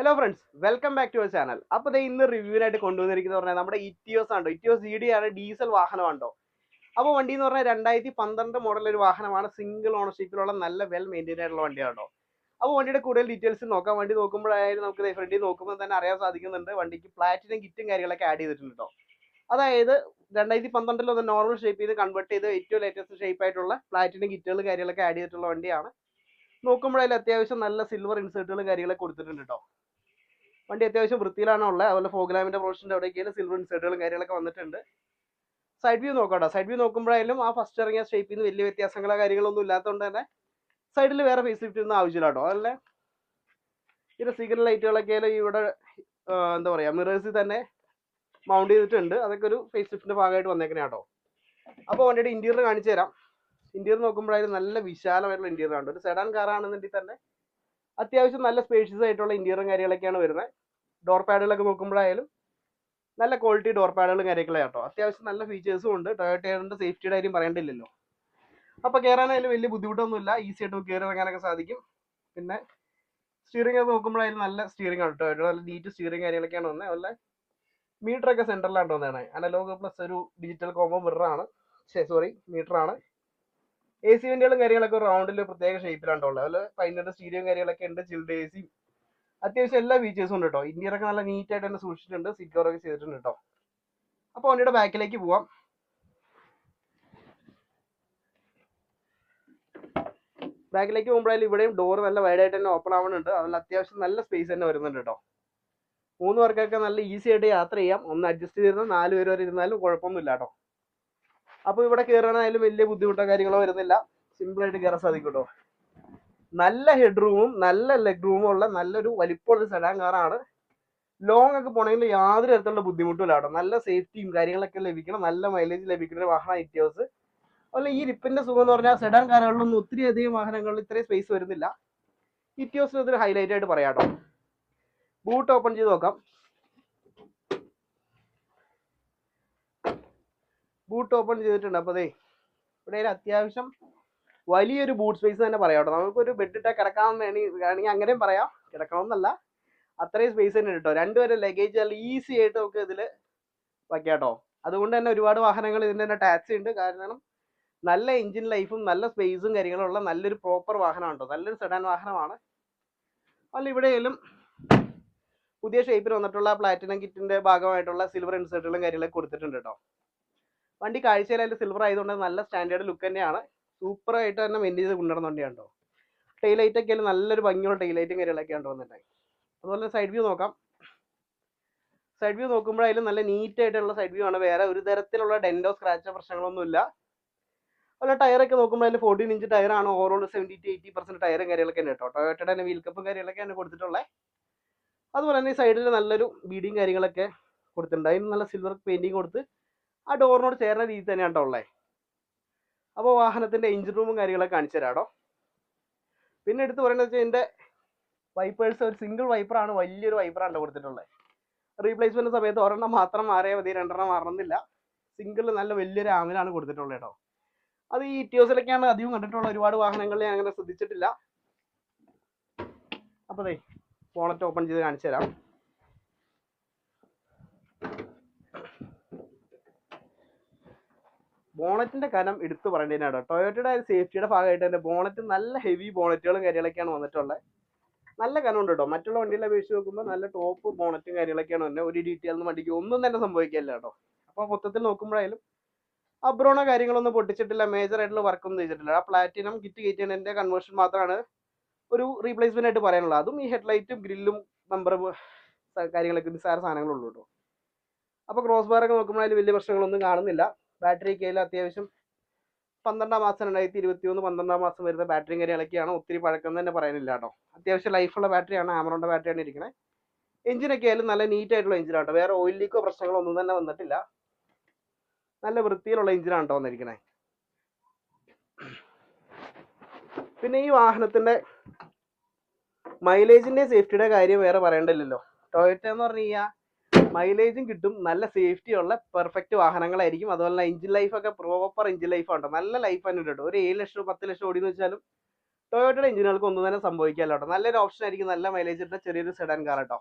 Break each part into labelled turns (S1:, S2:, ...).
S1: Hello friends, welcome back to our channel. അപ്പോൾ ഇന്ന് റിവ്യൂവിനായിട്ട് കൊണ്ടുവന്നിരിക്കുന്നത് പറഞ്ഞാൽ നമ്മുടെ ഇറ്റിയോസ് ആണ്. ഇറ്റിയോസ് ജി ഡി ആണ്, ഡീസൽ വാഹനമാണോ. അപ്പോൾ വണ്ടി എന്ന് പറഞ്ഞാൽ 2012 മോഡൽ ഒരു വാഹനമാണ്. സിംഗിൾ ഓണർഷിപ്പിലുള്ള നല്ല വെൽ മെയിൻറ്റൈൻ ആയിട്ടുള്ള വണ്ടിയാണോ. അപ്പോൾ വണ്ടിയുടെ കൂടുതൽ ഡീറ്റെയിൽസ് നോക്കാം. വണ്ടി നോക്കുമ്പോഴായാലും നമുക്ക് ഫ്രണ്ടിൽ നോക്കുമ്പോൾ തന്നെ അറിയാൻ സാധിക്കുന്നുണ്ട് വണ്ടിക്ക് പ്ലാറ്റിനം കിറ്റും കാര്യങ്ങളൊക്കെ ആഡ് ചെയ്തിട്ടുണ്ട് കേട്ടോ. അതായത് 2012 ഒന്ന് നോർമൽ ഷേപ്പ് ചെയ്ത് കൺവേർട്ട് ചെയ്ത് ഏറ്റവും ലേറ്റസ്റ്റ് ഷേപ്പ് ആയിട്ടുള്ള പ്ലാറ്റിനം കിറ്റുകൾ കാര്യങ്ങളൊക്കെ ആഡ് ചെയ്തിട്ടുള്ള വണ്ടിയാണ്. നോക്കുമ്പോഴായാലും അത്യാവശ്യം നല്ല സിൽവർ ഇൻസേർട്ടുകളും കാര്യങ്ങളൊക്കെ കൊടുത്തിട്ടുണ്ട് കേട്ടോ. വണ്ടി അത്യാവശ്യം വൃത്തിയിലാണ് ഉള്ളത്. അതുപോലെ ഫോഗ് ലാമ്പിന്റെ പ്രൊവിഷൻ്റെ അവിടേക്ക് സിൽവർ ഇൻസേർട്ടുകളും കാര്യങ്ങളൊക്കെ വന്നിട്ടുണ്ട്. സൈഡ് വ്യൂ നോക്കാം. സൈഡ് വ്യൂ നോക്കുമ്പോഴായാലും ആ ഫസ്റ്റ് ഇറങ്ങിയ ഷേപ്പിൽ നിന്ന് വലിയ വ്യത്യാസങ്ങളോ കാര്യങ്ങളൊന്നും ഇല്ലാത്തതുകൊണ്ട് തന്നെ സൈഡിൽ വേറെ ഫേസ് ലിഫ്റ്റ് ഒന്നും ആവശ്യമില്ല കേട്ടോ. അതല്ലേ ഇതിന്റെ സിഗ്നൽ ലൈറ്റുകളൊക്കെ ഇവിടെ എന്താ പറയുക, മിറേഴ്സിൽ തന്നെ മൗണ്ട് ചെയ്തിട്ടുണ്ട്. അതൊക്കെ ഒരു ഫേസ് ലിഫ്റ്റിന്റെ ഭാഗമായിട്ട് വന്നേക്കണേ കേട്ടോ. അപ്പോൾ വണ്ടിയുടെ ഇന്റീരിയർ കാണിച്ചു തരാം. ഇന്റീരിയർ നോക്കുമ്പോഴായാലും നല്ല വിശാലമായിട്ടുള്ള ഇന്റീരിയർ ആണ്. ഒരു സെഡാൻ കാറാണെന്നുണ്ടെങ്കിൽ തന്നെ അത്യാവശ്യം നല്ല സ്പേഷ്യസ് ആയിട്ടുള്ള ഇന്റീരിയറും കാര്യങ്ങളൊക്കെയാണ് വരുന്നത്. ഡോർ പാഡുകളൊക്കെ നോക്കുമ്പോഴായാലും നല്ല ക്വാളിറ്റി ഡോർ പാഡുകളും കാര്യങ്ങളൊക്കെ കേട്ടോ. അത്യാവശ്യം നല്ല ഫീച്ചേഴ്സും ഉണ്ട്. ടൊയോട്ടയുടെ സേഫ്റ്റിയുടെ കാര്യം പറയേണ്ടില്ലല്ലോ. അപ്പോൾ കയറാനായാലും വലിയ ബുദ്ധിമുട്ടൊന്നുമില്ല, ഈസി ആയിട്ട് കയറി ഇറങ്ങാനൊക്കെ സാധിക്കും. പിന്നെ സ്റ്റിയറിംഗ് ഒക്കെ നോക്കുമ്പോഴായാലും നല്ല സ്റ്റിയറിംഗ് ആണ്. ടൊയോട്ട നല്ല നീറ്റ് സ്റ്റിയറിംഗ് കാര്യങ്ങളൊക്കെയാണ് വന്നത്. അതുപോലെ മീറ്ററൊക്കെ സെൻറ്ററിലാണ് വന്നതാണ്. അനലോഗ് പ്ലസ് ഒരു ഡിജിറ്റൽ കോമ്പോ മിററാണ്, മീറ്ററാണ്. എ സി വെന്റുകളും കാര്യങ്ങളൊക്കെ റൗണ്ടിൽ പ്രത്യേക ഷേപ്പിലാണ് ഉള്ളത്. അതുപോലെ പൈനയുടെ സ്റ്റീരിയോ കാര്യങ്ങളൊക്കെ ഉണ്ട്. ചിൽഡ് എ സി, അത്യാവശ്യം എല്ലാ ഫീച്ചേഴ്സും ഉണ്ട് കേട്ടോ. ഇന്റീരിയറൊക്കെ നല്ല നീറ്റ് ആയിട്ട് തന്നെ സൂക്ഷിച്ചിട്ടുണ്ട്. സീറ്റ് കവറൊക്കെ ചെയ്തിട്ടുണ്ട് കേട്ടോ. അപ്പോൾ വണ്ടിയുടെ ബാക്കിലേക്ക് പോവാം. ബാക്കിലേക്ക് പോകുമ്പോഴായാലും ഇവിടെയും ഡോർ നല്ല വൈഡായിട്ട് തന്നെ ഓപ്പൺ ആവുന്നുണ്ട്. അതിൽ അത്യാവശ്യം നല്ല സ്പേസ് തന്നെ വരുന്നുണ്ട് കേട്ടോ. 3 പേർക്കൊക്കെ നല്ല ഈസി ആയിട്ട് യാത്ര ചെയ്യാം. ഒന്ന് അഡ്ജസ്റ്റ് ചെയ്തിരുന്ന 4 പേര് വരെ ഇരുന്നാലും കുഴപ്പമൊന്നുമില്ല കേട്ടോ. അപ്പോൾ ഇവിടെ കയറാനായാലും വലിയ ബുദ്ധിമുട്ടോ കാര്യങ്ങളോ വരുന്നില്ല. സിമ്പിളായിട്ട് കയറാൻ സാധിക്കും കേട്ടോ. നല്ല ഹെഡ് റൂമും നല്ല ലെഗ് റൂമും ഉള്ള നല്ലൊരു വലിപ്പമുള്ള സെഡാൻ കാറാണ്. ലോങ് ഒക്കെ പോണെങ്കിൽ യാതൊരു തരത്തിലുള്ള ബുദ്ധിമുട്ടില്ല കേട്ടോ. നല്ല സേഫ്റ്റിയും കാര്യങ്ങളൊക്കെ ലഭിക്കണം, നല്ല മൈലേജ് ലഭിക്കുന്ന ഒരു വാഹനം ഇറ്റിയോസ്. അതുപോലെ ഈ രിപ്പിന്റെ സുഖം എന്ന് പറഞ്ഞാൽ സെഡാൻ കാറുകളിലൊന്നും ഒത്തിരി അധികം വാഹനങ്ങളിൽ ഇത്രയും സ്പേസ് വരുന്നില്ല. ഇറ്റിയോസിന് ഇതൊരു ഹൈലൈറ്റ് ആയിട്ട് പറയാം കേട്ടോ. ബൂട്ട് ഓപ്പൺ ചെയ്ത് നോക്കാം. ബൂട്ട് ഓപ്പൺ ചെയ്തിട്ടുണ്ട്. അപ്പോൾ ഇവിടെ അത്യാവശ്യം വലിയൊരു ബൂട്ട് സ്പേസ് തന്നെ പറയാം കേട്ടോ. നമുക്കൊരു ബെഡ് ഇട്ടാൽ കിടക്കാമെന്ന് വേണമെങ്കിൽ അങ്ങനെയും പറയാം. കിടക്കണമെന്നല്ല, അത്രയും സ്പേസ് തന്നെ കേട്ടോ. 2 പേരെ ലഗേജ് നല്ല ഈസി ആയിട്ട് നമുക്ക് ഇതിൽ വയ്ക്കാം കേട്ടോ. അതുകൊണ്ട് തന്നെ ഒരുപാട് വാഹനങ്ങൾ ഇതിൻ്റെ തന്നെ ടാക്സി ഉണ്ട്. കാരണം നല്ല എഞ്ചിൻ ലൈഫും നല്ല സ്പേസും കാര്യങ്ങളും ഉള്ള നല്ലൊരു പ്രോപ്പർ വാഹനമാണ് കേട്ടോ. നല്ലൊരു സെഡാൻ വാഹനമാണ്. അല്ല ഇവിടെയെങ്കിലും പുതിയ ഷേപ്പിൽ വന്നിട്ടുള്ള പ്ലാറ്റിനം കിറ്റിന്റെ ഭാഗമായിട്ടുള്ള സിൽവർ ഇൻസേർട്ടുകളും കാര്യങ്ങളൊക്കെ കൊടുത്തിട്ടുണ്ട് കേട്ടോ. വണ്ടി കാഴ്ചയിലായാലും സിൽവർ ആയതുകൊണ്ട് നല്ല സ്റ്റാൻഡേർഡ് ലുക്ക് തന്നെയാണ്. സൂപ്പർ ആയിട്ട് തന്നെ മെയിൻറ്റെയിൻ ചെയ്ത് കൊണ്ടുവരുന്ന വണ്ടിയാണ് കേട്ടോ. ടൈലൈറ്റ് ഒക്കെ ആയാലും നല്ലൊരു ഭംഗിയുള്ള ടൈലൈറ്റും കാര്യങ്ങളൊക്കെ ആണ് വന്നിട്ടുണ്ടായി. അതുപോലെ സൈഡ് വ്യൂ നോക്കാം. സൈഡ് വ്യൂ നോക്കുമ്പോഴായാലും നല്ല നീറ്റ് ആയിട്ടുള്ള സൈഡ് വ്യൂ ആണ്. വേറെ ഒരു തരത്തിലുള്ള ഡെൻഡോ സ്ക്രാച്ചോ പ്രശ്നങ്ങളൊന്നുമില്ല. അതുപോലെ ടയറൊക്കെ നോക്കുമ്പോഴായാലും 14 ഇഞ്ച് ടയറാണ്. ഓവറോൾ 70 to 80% ടയറും കാര്യങ്ങളൊക്കെ ഉണ്ട് കേട്ടോ. ടൊയോട്ടയുടെ തന്നെ വീൽ കപ്പും കാര്യങ്ങളൊക്കെയാണ് കൊടുത്തിട്ടുള്ളത്. അതുപോലെ തന്നെ സൈഡിൽ നല്ലൊരു ബീഡിയും കാര്യങ്ങളൊക്കെ കൊടുത്തിട്ടുണ്ട്. അതിന് നല്ല സിൽവർ പെയിന്റിങ് കൊടുത്ത് ആ ഡോറിനോട് ചേർന്ന രീതി തന്നെയാണ് കേട്ടോ ഉള്ളത്. അപ്പോൾ വാഹനത്തിന്റെ എഞ്ചിൻ റൂമും കാര്യങ്ങളൊക്കെ കാണിച്ചു തരാം കേട്ടോ. പിന്നെ എടുത്ത് പറയുന്നത് വെച്ചാൽ ഇതിന്റെ വൈപ്പേഴ്സ് ഒരു സിംഗിൾ വൈപ്പറാണ്, വലിയൊരു വൈപ്പറാണ് കൊടുത്തിട്ടുള്ളത്. റീപ്ലേസ്മെന്റ് സമയത്ത് ഒരെണ്ണം മാത്രം മാറിയാൽ മതി, 2 മാറണമെന്നില്ല. സിംഗിൾ നല്ല വലിയൊരു ആമിലാണ് കൊടുത്തിട്ടുള്ളത് കേട്ടോ. അത് ഈ ഇറ്റിയോസിലൊക്കെയാണ് അധികം കണ്ടിട്ടുള്ള. ഒരുപാട് വാഹനങ്ങളിൽ ഞാൻ അങ്ങനെ ശ്രദ്ധിച്ചിട്ടില്ല. അപ്പോൾ ബോണറ്റ് ഓപ്പൺ ചെയ്ത് കാണിച്ചു തരാം. ബോണറ്റിന്റെ കനം എടുത്തു പറയേണ്ടതിനാണ്. ടൊയോട്ടയുടെ സേഫ്റ്റിയുടെ ഭാഗമായിട്ട് തന്നെ ബോണറ്റ് നല്ല ഹെവി ബോണറ്റുകളും കാര്യങ്ങളൊക്കെയാണ് വന്നിട്ടുള്ളത്. നല്ല കനമുണ്ട് കേട്ടോ. മറ്റുള്ള വണ്ടികളെ അപേക്ഷിച്ച് നോക്കുമ്പോൾ നല്ല ടോപ്പ് ബോണറ്റും കാര്യങ്ങളൊക്കെയാണ് തന്നെ. ഒരു ഡീറ്റെയിൽന്ന് വണ്ടിക്ക് ഒന്നും തന്നെ സംഭവിക്കില്ല കേട്ടോ. അപ്പോൾ മൊത്തത്തിൽ നോക്കുമ്പോഴായാലും അബ്രോണോ കാര്യങ്ങളൊന്നും പൊട്ടിച്ചിട്ടില്ല, മേജർ ആയിട്ടുള്ള വർക്കൊന്നും ചെയ്തിട്ടില്ല. ആ പ്ലാറ്റിനം കിറ്റ് കയറ്റിയതിന്റെ കൺവേർഷൻ മാത്രമാണ് ഒരു റീപ്ലേസ്മെന്റ് ആയിട്ട് പറയാനുള്ളത്. അതും ഈ ഹെഡ്ലൈറ്റും ഗ്രില്ലും ബമ്പർ കാര്യങ്ങളൊക്കെ നിസ്സാര സാധനങ്ങളുള്ളൂ കേട്ടോ. അപ്പോൾ ക്രോസ് ബാറൊക്കെ നോക്കുമ്പോഴായാലും വലിയ പ്രശ്നങ്ങളൊന്നും കാണുന്നില്ല. ബാറ്ററി കയ്യിൽ അത്യാവശ്യം 12 മാസം 2021 12 മാസം വരുന്ന ബാറ്ററിയും കാര്യങ്ങളൊക്കെയാണ്. ഒത്തിരി പഴക്കം തന്നെ പറയാനില്ല കേട്ടോ. അത്യാവശ്യം ലൈഫുള്ള ബാറ്ററിയാണ്, ആമറോണിന്റെ ബാറ്ററിയാണ് ഇരിക്കുന്നത്. എഞ്ചിനൊക്കെ ആയാലും നല്ല നീറ്റ് ആയിട്ടുള്ള എഞ്ചിനാട്ടോ. വേറെ ഓയിൽ ലീക്കോ പ്രശ്നങ്ങളോ ഒന്നും തന്നെ വന്നിട്ടില്ല. നല്ല വൃത്തിയിലുള്ള എഞ്ചിനാണ് കേട്ടോ വന്നിരിക്കുന്നത്. പിന്നെ ഈ വാഹനത്തിന്റെ മൈലേജിന്റെ സേഫ്റ്റിയുടെ കാര്യം വേറെ പറയേണ്ടല്ലോ. ടൊയോട്ട എന്ന് പറഞ്ഞു കഴിഞ്ഞാൽ മൈലേജും കിട്ടും, നല്ല സേഫ്റ്റി ഉള്ള പെർഫെക്റ്റ് വാഹനങ്ങളായിരിക്കും. അതുപോലെ എഞ്ചിൻ ലൈഫ് ഒക്കെ പ്രോപ്പർ എഞ്ചിൻ ലൈഫ് ഉണ്ടോ, നല്ല ലൈഫ് തന്നെ കേട്ടോ. ഒരു 7 ലക്ഷം 10 ലക്ഷം ഓടിയെന്ന് വെച്ചാലും ടൊയോട്ടയുടെ എഞ്ചിനുകൾക്ക് ഒന്നും തന്നെ സംഭവിക്കാല്ലോ കേട്ടോ. നല്ലൊരു ഓപ്ഷൻ ആയിരിക്കും, നല്ല മൈലേജ് ഇട്ട ചെറിയൊരു സെഡാൻ കാർ കേട്ടോ.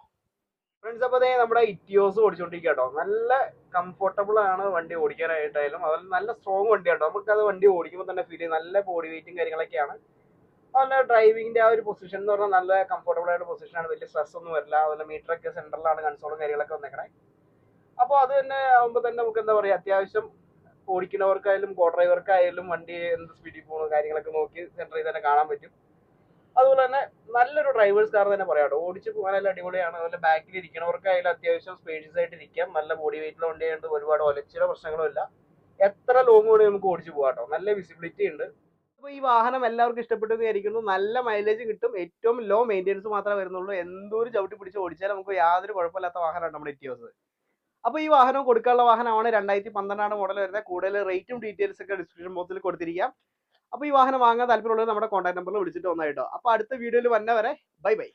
S1: ഫ്രണ്ട്സ്, അപ്പോൾ നമ്മുടെ ഇറ്റിയോസ് ഓടിച്ചോണ്ടിരിക്കുക കേട്ടോ. നല്ല കംഫർട്ടബിൾ ആണ് വണ്ടി ഓടിക്കാനായിട്ടായാലും, അതുപോലെ നല്ല സ്ട്രോങ് വണ്ടി കേട്ടോ. നമുക്കത് വണ്ടി ഓടിക്കുമ്പോൾ തന്നെ ഫീൽ ചെയ്യും, നല്ല ബോഡി വെയിറ്റും കാര്യങ്ങളൊക്കെയാണ്. അതുപോലെ ഡ്രൈവിങ്ങിന്റെ ആ ഒരു പൊസിഷൻ എന്ന് പറഞ്ഞാൽ നല്ല കംഫർട്ടബിൾ ആയിട്ട് പൊസിഷനാണ്, വലിയ സ്ട്രെസ് ഒന്നും വരില്ല. അതുപോലെ മീറ്ററൊക്കെ സെൻട്രലാണ്, കൺസോളും കാര്യങ്ങളൊക്കെ വന്നേക്കണേ. അപ്പോൾ അത് തന്നെ ആകുമ്പോൾ തന്നെ നമുക്ക് എന്താ പറയുക, അത്യാവശ്യം ഓടിക്കുന്നവർക്കായാലും കോ ഡ്രൈവർക്കായാലും വണ്ടി എന്ത് സ്പീഡിൽ പോകുന്ന കാര്യങ്ങളൊക്കെ നോക്കി സെൻറ്ററിൽ തന്നെ കാണാൻ പറ്റും. അതുപോലെ തന്നെ നല്ലൊരു ഡ്രൈവേഴ്സ് കാർ തന്നെ പറയാം കേട്ടോ. ഓടിച്ച് പോകാനെല്ലാം അടിപൊളിയാണ്. അതുപോലെ ബാക്കിൽ ഇരിക്കുന്നവർക്കായാലും അത്യാവശ്യം സ്പേഷ്യസ് ആയിട്ട് ഇരിക്കാം. നല്ല ബോഡി വെയിറ്റുള്ള വണ്ടിയായിട്ട് ഒരുപാട് ഒലച്ചിലോ പ്രശ്നങ്ങളോ ഇല്ല. എത്ര ലോങ് വേണമെങ്കിൽ നമുക്ക് ഓടിച്ച് പോകാം കേട്ടോ. നല്ല വിസിബിലിറ്റി ഉണ്ട്. അപ്പോൾ ഈ വാഹനം എല്ലാവർക്കും ഇഷ്ടപ്പെട്ടു വിചാരിക്കുന്നു. നല്ല മൈലേജ് കിട്ടും, ഏറ്റവും ലോ മെയിൻ്റെനൻസ് മാത്രമേ വരുന്നുള്ളൂ. എന്തോരം ചവിട്ടി പിടിച്ച് ഓടിച്ചാലും നമുക്ക് യാതൊരു കുഴപ്പമില്ലാത്ത വാഹനമാണ് നമ്മുടെ ഇറ്റിയോസ്. അപ്പോൾ ഈ വാഹനം കൊടുക്കാനുള്ള വാഹനമാണ് 2012 മോഡൽ വരുന്നത്. കൂടുതൽ റേറ്റും ഡീറ്റെയിൽസ് ഒക്കെ ഡിസ്ക്രിപ്ഷൻ ബോക്സിൽ കൊടുത്തിരിക്കാം. അപ്പോൾ ഈ വാഹനം വാങ്ങാൻ താല്പര്യമുള്ളവർ നമ്മുടെ കോൺടാക്ട് നമ്പറിൽ വിളിച്ചിട്ട് വന്നായിട്ടോ. അപ്പോൾ അടുത്ത വീഡിയോയിൽ വന്നവരെ ബൈ ബൈ.